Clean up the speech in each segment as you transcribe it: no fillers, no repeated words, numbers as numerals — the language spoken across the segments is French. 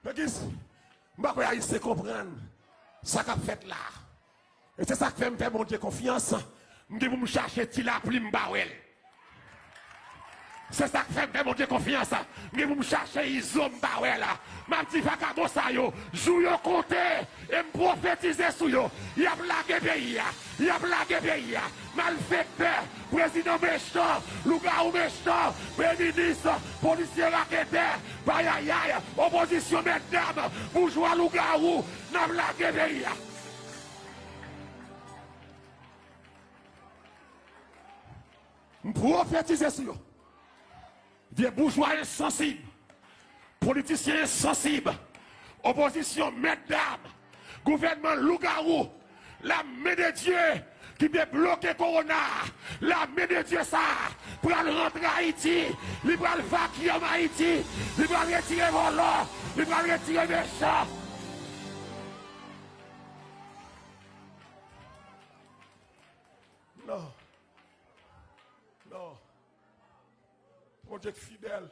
Mais qu'est-ce que je comprendre ça qu'a fait là. Et c'est ça qui fait me faire mon Dieu confiance. Je vais me chercher Tila Plim Bawel. C'est ça qui fait me faire mon Dieu confiance. Je vais me chercher Izom Bawel. Ma petite vagabond ça yo. Jou yo compté et me prophétiser sur yo. Il a blagué pays. Il a blagué pays. Malfaiteur, président méchant, loup-garou méchant, premier ministre, policier raqueteur, bayayaï, opposition mesdames, bourgeois loup-garou, n'a blagué pays. Prophétiser sur eux. Des bourgeois insensibles, politiciens insensibles, opposition mesdames, gouvernement loup-garou, la main de Dieu qui débloque Corona, la main de Dieu ça, pour rentrer à Haïti, il va vacuer Haïti, il va retirer volant, il va retirer méchant. Non. Non. Mon Dieu fidèle.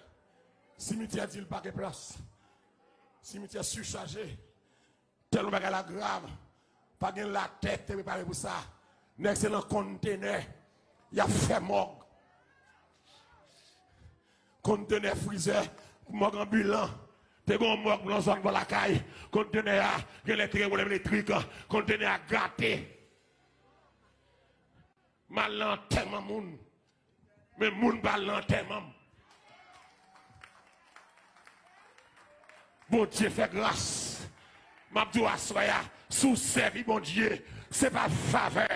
Cimetière dit pas de place. Cimetière surchargé. Tellement la grave. Pas de la tête préparée pour ça. Un excellent conteneur. Il y a fait morgue. Conteneur freezer. Morgue ambulant. T'es bon morgue dans zone pour la caille. Conteneur électrique. Conteneur gâté. Mal l'enterrement moun. Mais moun pas l'enterrement. Bon Dieu fait grâce. M'abdou assoya sous servi bon Dieu. C'est pas faveur,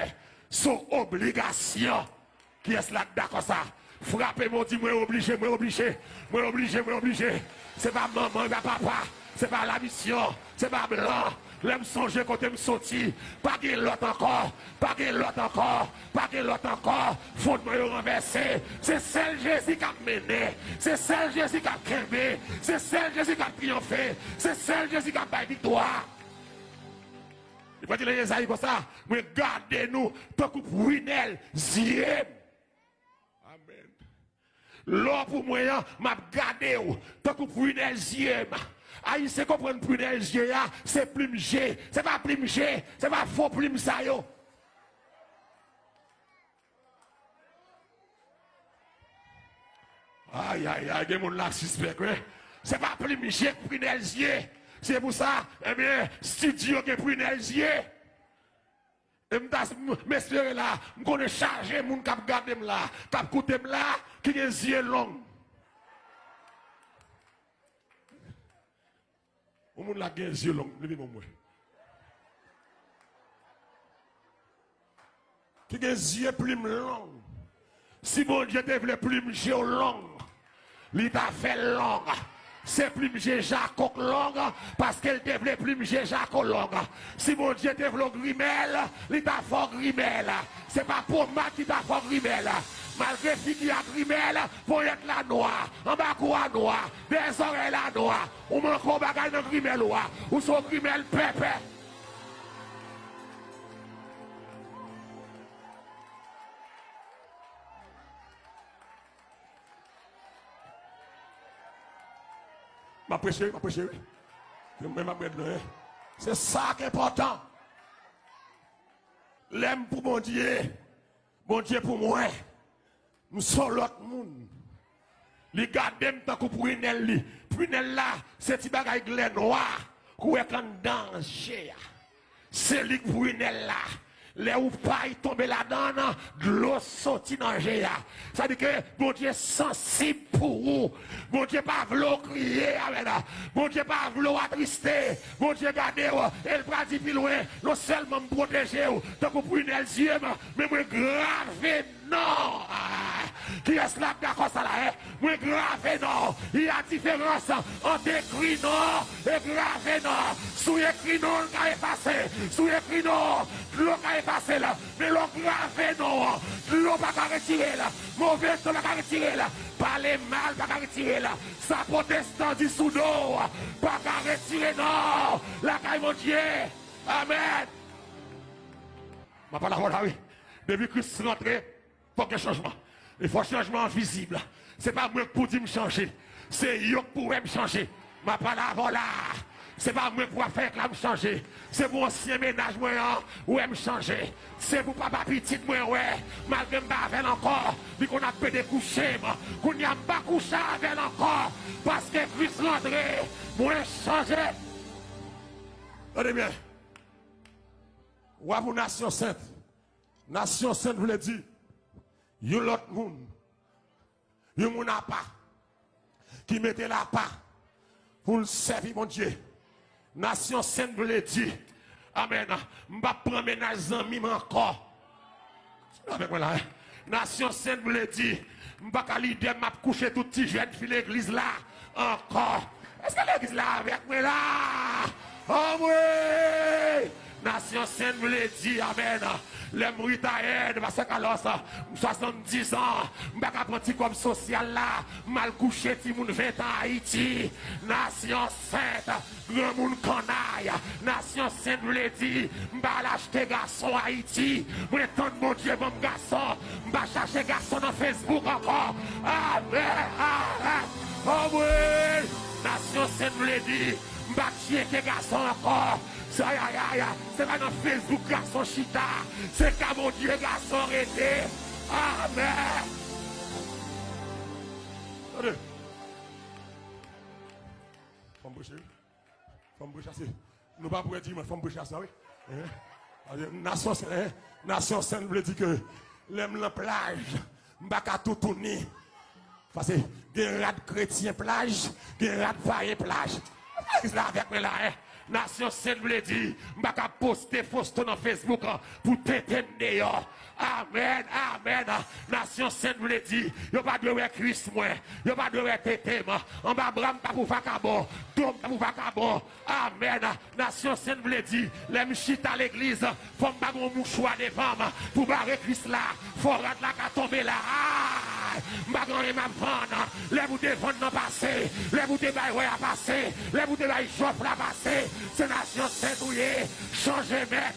c'est obligation. Qui est là d'accord ça? Frappez mon Dieu, moi obligé. C'est pas maman, pas papa. C'est pas la mission, c'est pas blanc. L'aime songer quand je me sorti. Pas de l'autre encore. Faut me renverser. C'est celle Jésus qui a mené. C'est celle Jésus qui a créé. C'est celle Jésus qui a triomphé. C'est celle Jésus qui a fait victoire. Il va dire les Isaïe comme ça. Regardez-nous. Tant que Brunel, Ziem. Amen. L'or pour moi, m'a gardé. Tant que Brunel, Ziem. Aïe, c'est comprendre prunelle G, c'est plume G, c'est pas plume G, c'est pas faux plume ça yo. Aïe, il y a mon là suspect, c'est pas plume G, prunelle G. C'est pour ça, eh bien, studio qui est prunelle G. Et m'espérer là, m'connais charger mon cap garder là, cap coûter là, qui est yeux long. Au monde la guerre yeux longs, levez mon moi. Qui a des yeux plumes longs. Si mon Dieu te voulait plume yeux longs, il t'a fait long. C'est plume yeux Jacob long parce qu'elle te voulait plume yeux Jacob long. Si mon Dieu te voulait grimelle, il t'a fait grimelle. C'est pas pour moi qui t'a fait grimelle. Malgré qui a grimelle, pour être la noire, en bas quoi noir, des oreilles la noire, ou mon corps bagaille dans grimelle ou son grimelle pépé. Ma prêché. C'est ça qui est important. L'aime pour mon Dieu pour moi. Nous sommes l'autre monde. Les gardem tant que Prunel là, c'est petit bagay glé noir, ou est en danger. C'est lui Prunel là. Les ou pas tomber là-dedans, de l'eau sorti dans le géa. Ça dit que mon Dieu est sensible pour vous. Mon Dieu pas vouloir crier avec là. Mon Dieu pas vouloir attrister. Mon Dieu gardez elle va dire plus loin. Non seulement me protéger, tant que pour une Dieu, mais moi grave non. Qui est là d'accord ça là? Moi grave non. Il y a différence entre écrit non et grave non. Sous écrit non, on a effacé. Sous écrit non, l'eau a effacé là. Mais l'eau grave non. L'eau pas qu'à retirer là. Mauvais temps pas qu'à retirer là. Parler mal pas qu'à retirer là. Sa protestant du sous-dos pas qu'à retirer non. La caille mon Dieu. Amen. Ma parole là oui. Depuis Christ rentré, il faut qu'il y ait changement. Il faut un changement visible. Ce n'est pas moi pour dire me changer. C'est eux pour me changer. Ma pas là, voilà. C'est pas moi pour faire que là me changer. C'est pour ancien ménage moi où elle me changer. C'est pour papa petit moi ouais. Malgré me avec encore. Puis qu'on a pu découcher moi. Qu'on n'y a pas couché avec encore. Parce que plus rentrer. Moi changer. Attendez bien. Ou pour nation sainte. Nation sainte vous le dit. Yon l'autre monde. Yon moun a pas. Qui mettait la pas. Pour le servir mon Dieu. Nation sainte vous le dit. Amen. Je ne vais pas prendre ménage amis encore. Avec moi là. Nation sainte vous le dit. Je ne vais pas l'idée de coucher tout petit jeune fille l'église là. Encore. Est-ce que l'église là avec moi là? Oh oui! Nation sainte vous le dit. Amen. Les Mauritaniens, parce que alors, 70 ans, je ne vais pas prendre comme social là, mal couché, si moun 20 ans Haïti, nation sainte, grand moun canaille, nation sainte, vous l'avez dit, je vais l'acheter garçon Haïti, je vais tendre mon Dieu, mon garçon, je vais chercher garçon dans Facebook encore, amen, amen, oh oui, nation sainte, vous l'avez dit, je vais chercher garçon encore. C'est pas dans Facebook, garçon chita. C'est qu'à mon Dieu, garçon arrêté. Amen. Attendez. Femme boucher. Femme boucher, nous pas pour dire, mais femme boucher, ça, oui. Nation sainte veut dire que l'aime la plage, m'ba ka tout tourner. Parce que des rats chrétiens plage, des rats païens plage. Qu'est-ce là avec moi là, hein? Nation sainte vous le dit, je vais poster photo dans Facebook pour péter dehors. Amen, amen. Nation sainte vous le dit, il n'y a pas de Christ, il n'y a pas de tété, on va bram pas pour vacabon, dom pas pour vacabon. Amen. Nation sainte vous le dit, les mchita à l'église, faut pas mon mouchoir devant pour barrer Christ là, faut rendre là qu'à tomber là. Bagay m'a vendre, les bouts de vendre n'ont passé, les bouts de bail à passer, les bouts de bail jof la passer, c'est nation sainte-ouillée, changez maître,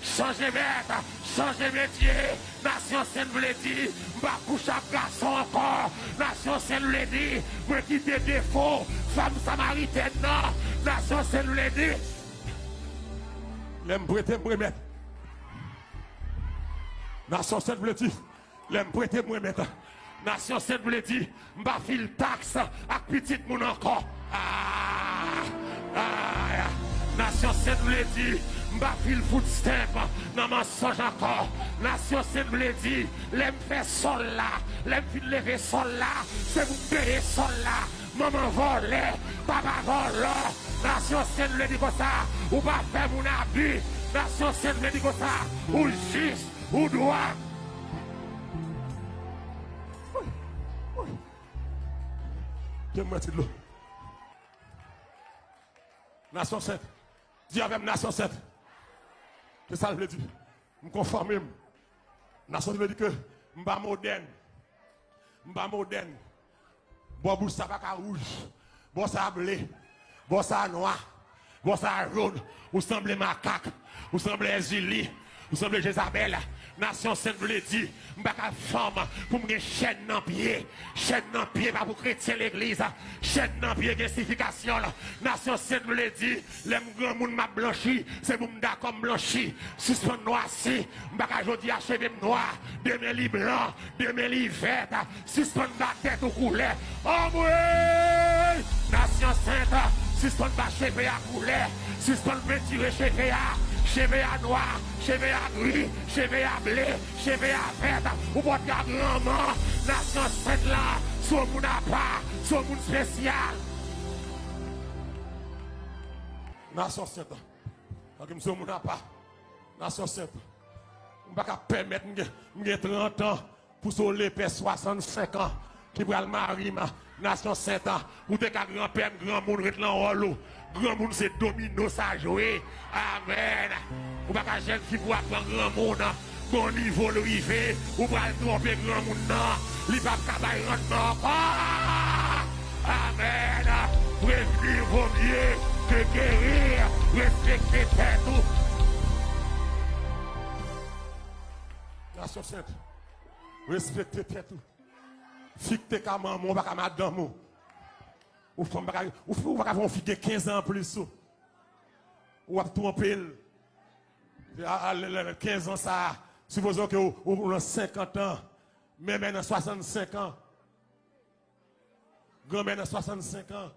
changez maître, changez métier, nation sainte vous le dit, m'a couche à garçon encore, nation sainte vous le dit, moi qui des défauts, femme samaritaine non, nation sainte vous le dit, l'aime prêter me remettre, nation sainte vous le dit. L'aime prêter moi mettre. Nation sainte vous le dit, m'ba fil taxe à petite moun encore. Nation sainte vous le dit, m'ba fil footstep dans mensonge encore. Nation sainte vous le dit, l'aime fait sol là, l'aime fil lever sol là, c'est vous payer sol là. Maman volé, papa volé. Nation sainte vous le dit comme ça, ou pas faire mon abus. Nation sainte vous le dit comme ça, ou juste, ou droit. Moi de l'eau. Nation sainte. Dis avec nation sainte. C'est ça que je veux dire. Je me conforme. Nation veut dire que je suis moderne. Je suis moderne. Bon, bouche ça pas rouge. Bon, ça blé. Bon, ça noir. Bon, ça jaune. Vous semblez macaque. Vous semblez Julie. Vous semblez Jézabel. Nation sainte vous le dit, je ne suis pas femme pour me chaîne dans pied. Chaîne dans pied, pas pour chrétien l'église. Chaîne dans pied, justification. Nation sainte vous le dit, les grands monde m'a blanchi, c'est pour me dire comme blanchi. Suspend noir si, je ne suis pas aujourd'hui achever noir, demain li blanc, demain li vert. Suspend ma tête au couler. Oh oui! Nation sainte, suspend ma cheveux à couler. Suspend me tirer cheveux à. Cheveux à noir, cheveux à gris, cheveux à blé, cheveux à vert, ou votre grand-maman, nation sainte là, son monde à part, son monde spécial. Nation sainte, comme son monde à part, nation sainte, on ne va pas permettre de 30 ans pour son l'épée 65 ans qui va le marier, nation sainte, ou te grand-père, grand monde, en haut. Grand monde c'est domino ça jouer. Amen. Ou pas qu'un jeune qui pourra prendre grand monde. Bon niveau le rivé. Ou pas le tromper grand monde non. Il va pas travailler rendement. Amen. Prévenir vaut mieux que guérir. Respecter tout. Nation sainte. Respecter tout. Fique tes camans, mon pas madame. Ou pas qu'on fique 15 ans plus. Ou à tromper. 15 ans ça. Supposons que vous avez 50 ans. Mais maintenant 65 ans. Grand-mère dans 65 ans.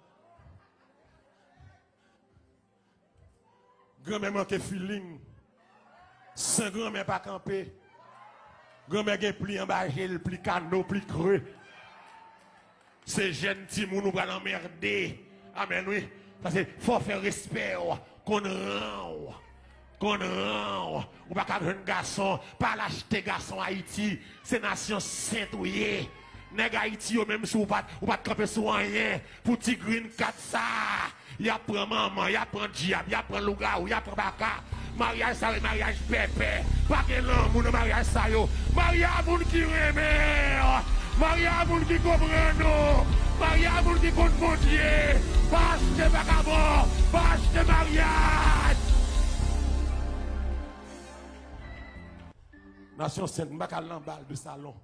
Grand-mère manque feeling. Sans grand-mère pas camper. Grand-mère a pli en bas, pli canot, pli creux. C'est jeune petit moun nous va l'emmerder. Amen, oui. Parce qu'il faut faire respect. Qu'on rend. Qu'on rend. Ou pas qu'un jeune garçon, pas l'acheter garçon Haïti. C'est nation sainte, oui. Nèg Haïti, même si ou pas camper sur rien. Pour petit green 4 ça. Y a prend maman, y a prend diable, y a prend louga, y a prend baka. Mariage ça, mariage pépé. Pas que l'amour dans mariage ça yo. Mariage moun qui remet. Mariage moun qui comprend nous. Mariage moun qui compte mon Dieu. Pas acheter vagabond, pas acheter mariage. Nation sainte, m'pa ka l'embal de salon.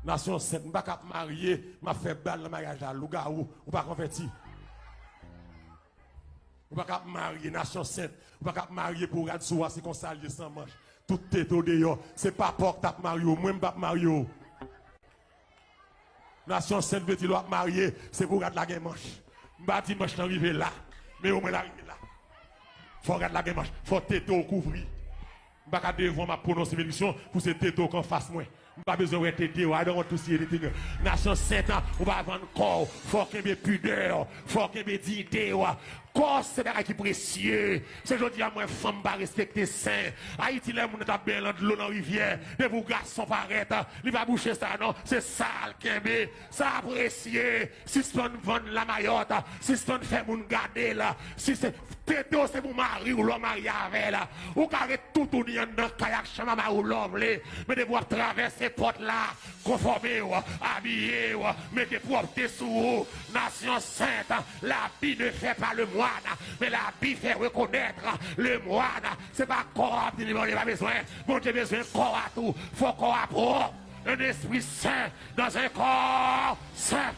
Nation sainte, m'pa ka marier, m'a fait balle dans mariage à louga ou pas converti. Ou pas marier nation sainte, ou pas marier pour regarder sous c'est qu'on s'allie sans manche. Tout tête au dehors, c'est pas pour que tu mario, moi pas mario. Nation sainte veut dire marier, c'est pour regarder la guerre manche. M'pa dit manche arriver là, mais au moins l'arriver là. Faut regarder la guerre manche, faut tête au couvrir. M'pa devant ma prononcer bénédiction pour ces tête au qu'en face moi. Pas besoin de t'aider, I don't want to see anything. Nation sainte, on va vendre corps, faut qu'il y ait pudeur, faut qu'il y ait dignité. Corps, c'est des qui précieux. C'est aujourd'hui à moi, femme, pas respecter saint. Haïti, les gens ont bien de l'eau dans la rivière. Et vous, garçons, paraître. Il va boucher ça, non? C'est sale, Kembe. Ça précieux. Si c'est pas vendre la maillotte, si c'est pas faire mon garder là, si c'est této, c'est mon mari ou l'homme marié avec là. Ou carré tout ou n'y en a kayak chamama ou l'homme, mais de voir traverser porte là, conformer ou habiller ou mettez propre sous vous. Nation sainte, la vie ne fait pas le moine, mais la vie fait reconnaître le moine. C'est pas corps, il n'y a pas besoin. Bon Dieu, besoin de corps à tout. Faut corps à propre. Un esprit saint dans un corps saint.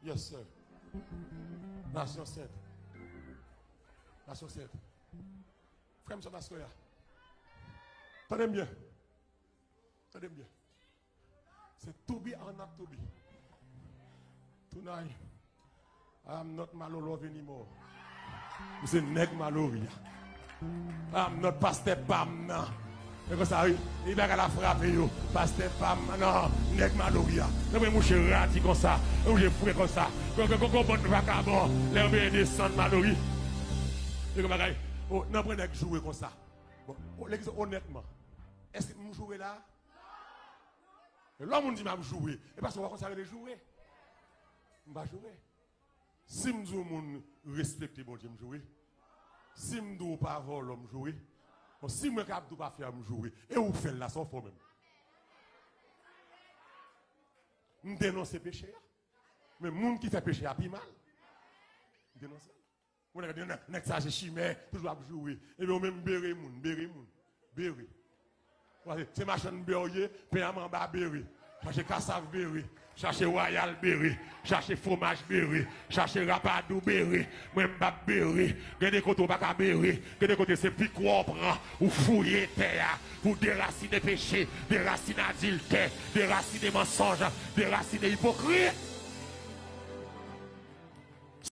Yes, sir. Nation sainte. Nation sainte. Frère, M. Mascoya. Tenez bien. Tenez bien. C'est to be or not to be. Tonight, I'm not Malolove anymore. C'est nèg Maloria. I'm not Pasteur Pam, non. Et comme ça, il va la frapper, Pasteur Pam, non, nèg Maloria. Non, mais mon cher rati comme ça, ou j'ai foué comme ça. Quand on bonne vagabond, l'herbe descend Malorie. Et comme ça, non, prenez jouer comme ça. Bon, honnêtement, est-ce que vous jouez là? L'homme dit m'a jouer. Et parce qu'on va continuer de jouer. Je vais jouer. Si je dis respecter bon Dieu, je jouer. Si je dis pas avoir l'homme jouer. Si je ne peux pas faire jouer. Et vous faites là sans faux même. Je dénonce le péché. Mais les gens qui fait péché a plus mal. Je dénonce. On a dit que ça c'est chimère, toujours à jouer. Et puis on même bérer bérer. C'est machin berrier, payement bas berry. Chercher cassave berry, chercher royal berry, chercher fromage berry, chercher rapadou berry, même bas berry. Gardez côté pas berry, gardez côté c'est pique ou prend ou fouiller terre pour déraciner péché, déraciner adultère, déraciner mensonge, déraciner hypocrite.